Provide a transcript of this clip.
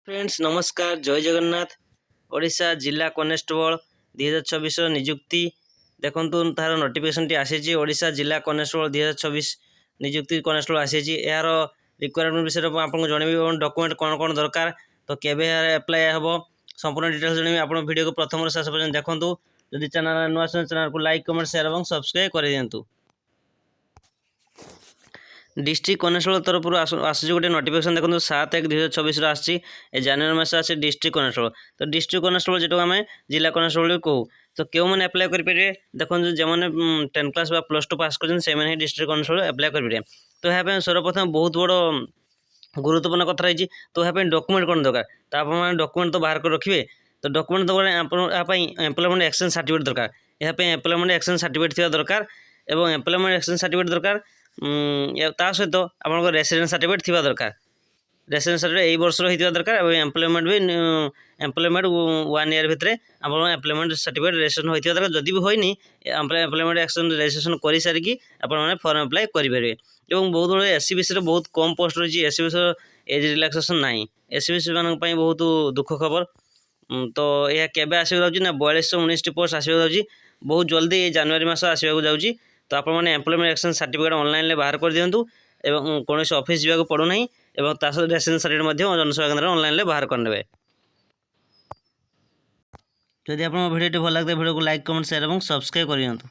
Friends नमस्कार जय जगन्नाथ। ओडिशा जिला कनेस्टेबल 2024 नियुक्ति देखु तार नोटिफिकेशन टी आसी। ओडिशा जिला कनेस्टेबल 2024 नियुक्ति कनेस्टेबल आसी। यार रिक्वायरमेंट विषय में आपको जनइबी डॉक्यूमेंट कौन कौन दरकार तो केबे अप्लाई हम संपूर्ण डिटेल्स जनइबी। आप वीडियो को प्रथम शेष पर्यटन देखूँ। जदि चैनल नुआ चैनल को लाइक कमेंट शेयर और सब्सक्राइब कर दिंतु। डिस्ट्रिक्ट कनेस्टेबल तरफ आस गोटे नोटिफिकेशन देखो 7/1/2024 आसी। जनवरी मास आसी डिस्ट्रिक्ट कनेस्टेबल। तो डिस्ट्रिक्ट कनेस्टेबल जो आम जिला कनेस्टेबल कहूँ तो क्यों मैंने अप्लाई करेंगे देखो जो मैंने 10 क्लास +2 पास कर डिस्ट्रिक्ट कनेस्टेबल अप्लाई करेंगे। तो यहाँ सर्वप्रथम बहुत बड़ गुरुत्वपूर्ण कथा रही। तो यहाँ डॉक्यूमेंट कौन दरकार तो आप डॉक्यूमेंट तो बाहर कर रखिए। तो डॉक्यूमेंट तो एम्प्लॉयमेंट एक्सचेंज सर्टिफिकेट दरकार। यहाँ एम्प्लॉयमेंट एक्सचेंज सर्टिफिकेट थी दरकार और एम्प्लॉयमेंट एक्सचेंज सर्टिफिकेट दरकार। ता सहित आप रेसिडेंस सर्टिफिकेट थी दरकार। रेसिडेंस सर्टिफिकेट यही वर्ष होता दरकार और एम्प्लॉयमेंट भी एम्प्लॉयमेंट 1 ईयर भितर आप एम्प्लॉयमेंट सर्टिफिकेट रजिस्ट्रेशन होता दरकार। जदि भी होनी एम्प्लॉयमेंट एक्सचेंज रजिस्ट्रेशन कर सारिकी आपने फॉर्म अप्लाई करेंगे। और बहुत बड़े एससीबीसी बहुत कम पोस्ट रही। एससीबीसी एज रिलैक्सेशन ना। एससीबीसी मान बहुत दुख खबर। तो यह केबे आसो ना 4219 पोस्ट आसो बहुत जल्दी जनवरी मास आसवाक जाऊँगी। तो आप एम्प्लॉयमेंट एक्सचेंज सर्टिफिकेट ऑनलाइन बाहर कर दिंतु और कौन ऑफिस जावाक पड़ूना और रेसिडेंस सर्टिफिकेट जनसेवा केन्द्र ऑनलाइन बाहर करने। जदि आप वीडियो भल लगता है वीडियो को लाइक कमेंट शेयर और सब्सक्राइब कर दिंतु।